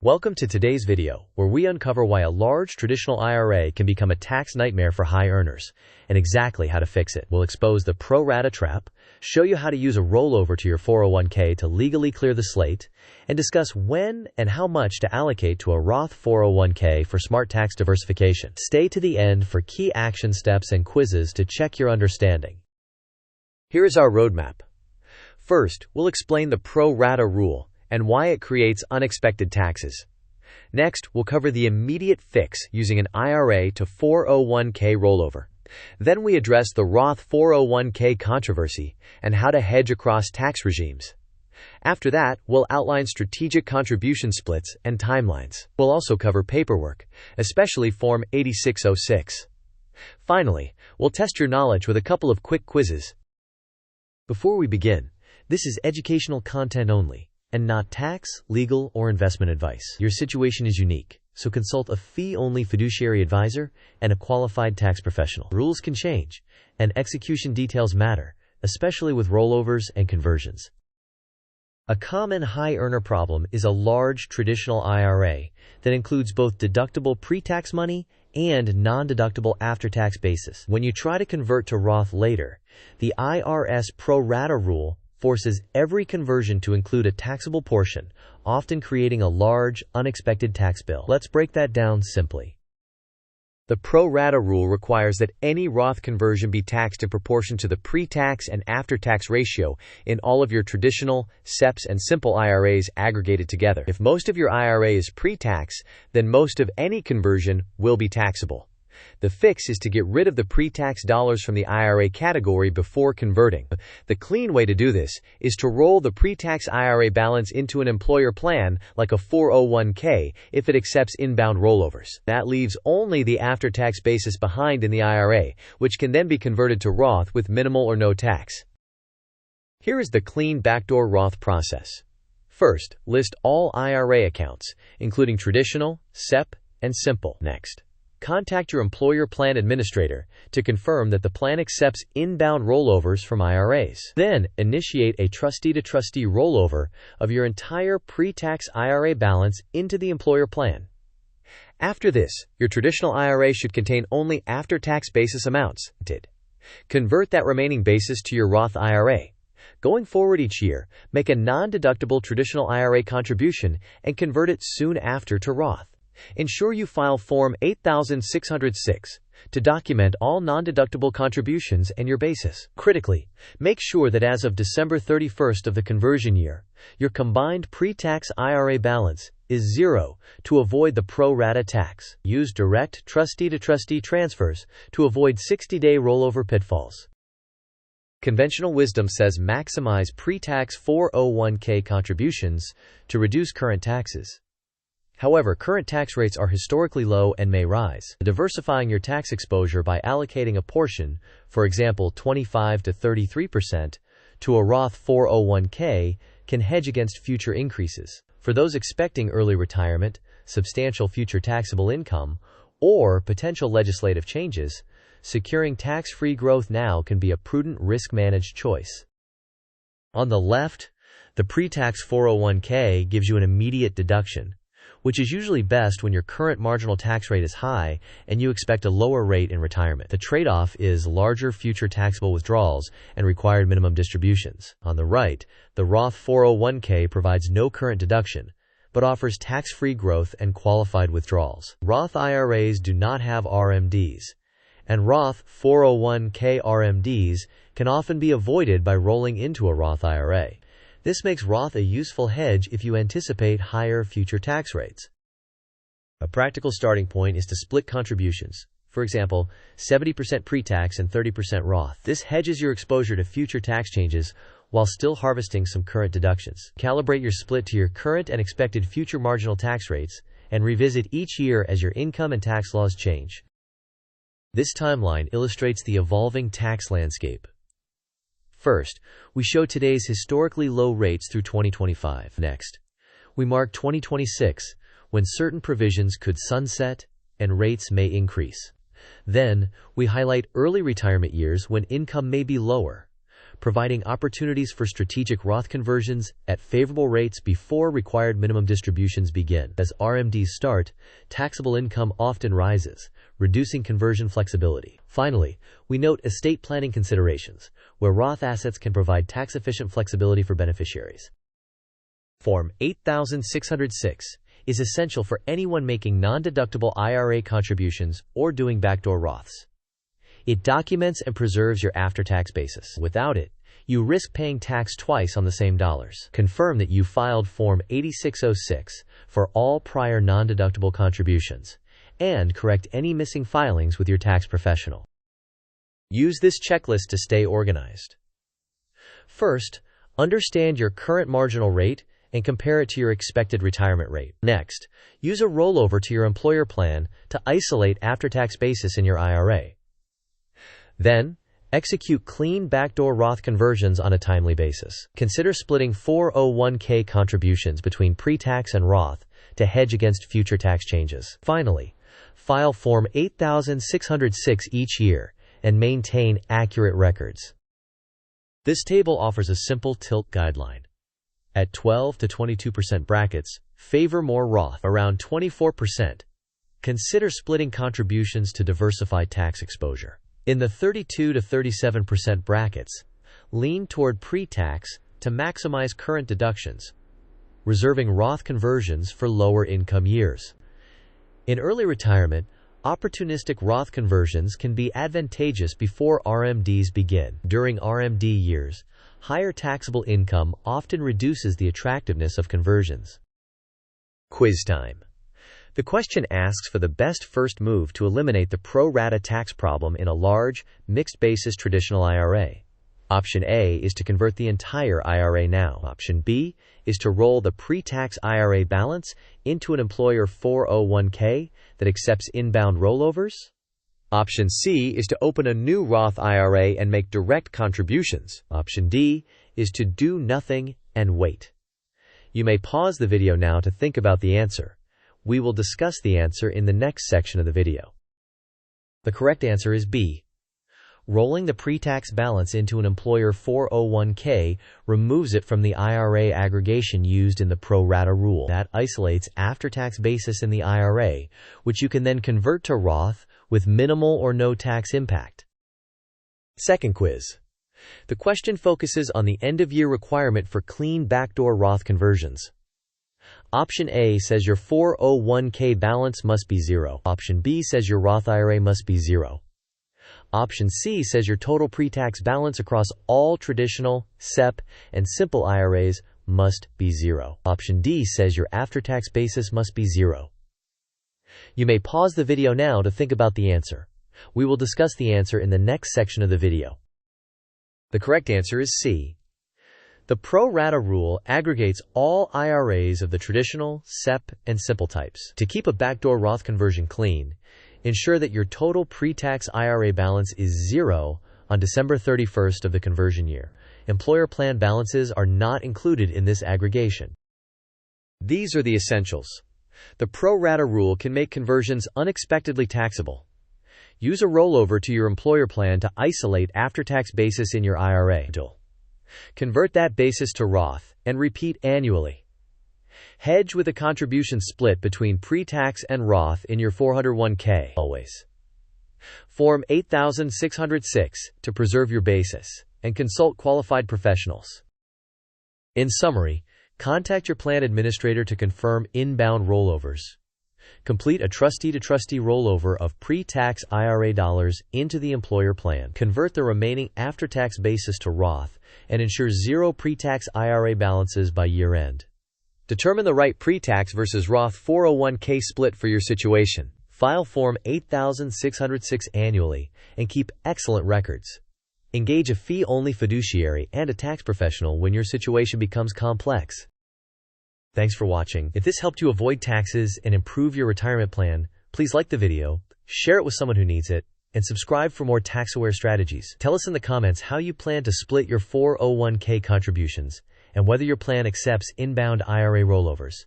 Welcome to today's video, where we uncover why a large traditional IRA can become a tax nightmare for high earners, and exactly how to fix it. We'll expose the pro-rata trap, show you how to use a rollover to your 401k to legally clear the slate, and discuss when and how much to allocate to a Roth 401k for smart tax diversification. Stay to the end for key action steps and quizzes to check your understanding. Here is our roadmap. First, we'll explain the pro-rata rule and why it creates unexpected taxes. Next, we'll cover the immediate fix using an IRA to 401k rollover. Then we address the Roth 401k controversy and how to hedge across tax regimes. After that, we'll outline strategic contribution splits and timelines. We'll also cover paperwork, especially Form 8606. Finally, we'll test your knowledge with a couple of quick quizzes. Before we begin, this is educational content only, and not tax, legal, or investment advice. Your situation is unique, so consult a fee-only fiduciary advisor and a qualified tax professional. Rules can change, and execution details matter, especially with rollovers and conversions. A common high-earner problem is a large traditional IRA that includes both deductible pre-tax money and non-deductible after-tax basis. When you try to convert to Roth later, the IRS Pro-Rata rule forces every conversion to include a taxable portion, often creating a large, unexpected tax bill. Let's break that down simply. The pro-rata rule requires that any Roth conversion be taxed in proportion to the pre-tax and after-tax ratio in all of your traditional, SEPs, and simple IRAs aggregated together. If most of your IRA is pre-tax, then most of any conversion will be taxable. The fix is to get rid of the pre-tax dollars from the IRA category before converting. The clean way to do this is to roll the pre-tax IRA balance into an employer plan like a 401k if it accepts inbound rollovers. That leaves only the after-tax basis behind in the IRA, which can then be converted to Roth with minimal or no tax. Here is the clean backdoor Roth process. First, list all IRA accounts, including traditional, SEP, and simple. Next, contact your employer plan administrator to confirm that the plan accepts inbound rollovers from IRAs. Then, initiate a trustee-to-trustee rollover of your entire pre-tax IRA balance into the employer plan. After this, your traditional IRA should contain only after-tax basis amounts. Convert that remaining basis to your Roth IRA. Going forward each year, make a non-deductible traditional IRA contribution and convert it soon after to Roth. Ensure you file Form 8606 to document all non-deductible contributions and your basis. Critically, make sure that as of December 31st of the conversion year, your combined pre-tax IRA balance is zero to avoid the pro-rata tax. Use direct trustee-to-trustee transfers to avoid 60-day rollover pitfalls. Conventional wisdom says maximize pre-tax 401k contributions to reduce current taxes. However, current tax rates are historically low and may rise. Diversifying your tax exposure by allocating a portion, for example 25 to 33%, to a Roth 401k can hedge against future increases. For those expecting early retirement, substantial future taxable income, or potential legislative changes, securing tax-free growth now can be a prudent risk-managed choice. On the left, the pre-tax 401k gives you an immediate deduction, which is usually best when your current marginal tax rate is high and you expect a lower rate in retirement. The trade-off is larger future taxable withdrawals and required minimum distributions. On the right, the Roth 401k provides no current deduction, but offers tax-free growth and qualified withdrawals. Roth IRAs do not have RMDs, and Roth 401k RMDs can often be avoided by rolling into a Roth IRA. This makes Roth a useful hedge if you anticipate higher future tax rates. A practical starting point is to split contributions. For example, 70% pre-tax and 30% Roth. This hedges your exposure to future tax changes while still harvesting some current deductions. Calibrate your split to your current and expected future marginal tax rates and revisit each year as your income and tax laws change. This timeline illustrates the evolving tax landscape. First, we show today's historically low rates through 2025. Next, we mark 2026, when certain provisions could sunset and rates may increase. Then, we highlight early retirement years when income may be lower. providing opportunities for strategic Roth conversions at favorable rates before required minimum distributions begin. As RMDs start, taxable income often rises, reducing conversion flexibility. Finally, we note estate planning considerations, where Roth assets can provide tax-efficient flexibility for beneficiaries. Form 8606 is essential for anyone making non-deductible IRA contributions or doing backdoor Roths. It documents and preserves your after-tax basis. Without it, you risk paying tax twice on the same dollars. Confirm that you filed Form 8606 for all prior non-deductible contributions, and correct any missing filings with your tax professional. Use this checklist to stay organized. First, understand your current marginal rate and compare it to your expected retirement rate. Next, use a rollover to your employer plan to isolate after-tax basis in your IRA. Then, execute clean backdoor Roth conversions on a timely basis. Consider splitting 401k contributions between pre-tax and Roth to hedge against future tax changes. Finally, file Form 8606 each year and maintain accurate records. This table offers a simple tilt guideline. At 12 to 22% brackets, favor more Roth, around 24%. Consider splitting contributions to diversify tax exposure. In the 32 to 37% brackets, lean toward pre-tax to maximize current deductions, reserving Roth conversions for lower income years. In early retirement, opportunistic Roth conversions can be advantageous before RMDs begin. During RMD years, higher taxable income often reduces the attractiveness of conversions. Quiz time. The question asks for the best first move to eliminate the pro-rata tax problem in a large, mixed-basis traditional IRA. Option A is to convert the entire IRA now. Option B is to roll the pre-tax IRA balance into an employer 401k that accepts inbound rollovers. Option C is to open a new Roth IRA and make direct contributions. Option D is to do nothing and wait. You may pause the video now to think about the answer. We will discuss the answer in the next section of the video. The correct answer is B. Rolling the pre-tax balance into an employer 401k removes it from the IRA aggregation used in the pro-rata rule that isolates after-tax basis in the IRA, which you can then convert to Roth with minimal or no tax impact. Second quiz. The question focuses on the end-of-year requirement for clean backdoor Roth conversions. Option A says your 401k balance must be zero. Option B says your Roth IRA must be zero. Option C says your total pre-tax balance across all traditional, SEP, and simple IRAs must be zero. Option D says your after-tax basis must be zero. You may pause the video now to think about the answer. We will discuss the answer in the next section of the video. The correct answer is C. The pro-rata rule aggregates all IRAs of the traditional, SEP, and simple types. To keep a backdoor Roth conversion clean, ensure that your total pre-tax IRA balance is zero on December 31st of the conversion year. Employer plan balances are not included in this aggregation. These are the essentials. The pro-rata rule can make conversions unexpectedly taxable. Use a rollover to your employer plan to isolate after-tax basis in your IRA. Convert that basis to Roth and repeat annually. Hedge with a contribution split between pre-tax and Roth in your 401k. Always. Form 8606 to preserve your basis and consult qualified professionals. In summary, contact your plan administrator to confirm inbound rollovers. Complete a trustee-to-trustee rollover of pre-tax IRA dollars into the employer plan. Convert the remaining after-tax basis to Roth and ensure zero pre-tax IRA balances by year-end. Determine the right pre-tax versus Roth 401k split for your situation. File Form 8606 annually and keep excellent records. Engage a fee-only fiduciary and a tax professional when your situation becomes complex. Thanks for watching. If this helped you avoid taxes and improve your retirement plan, please like the video, share it with someone who needs it, and subscribe for more tax-aware strategies. Tell us in the comments how you plan to split your 401k contributions and whether your plan accepts inbound IRA rollovers.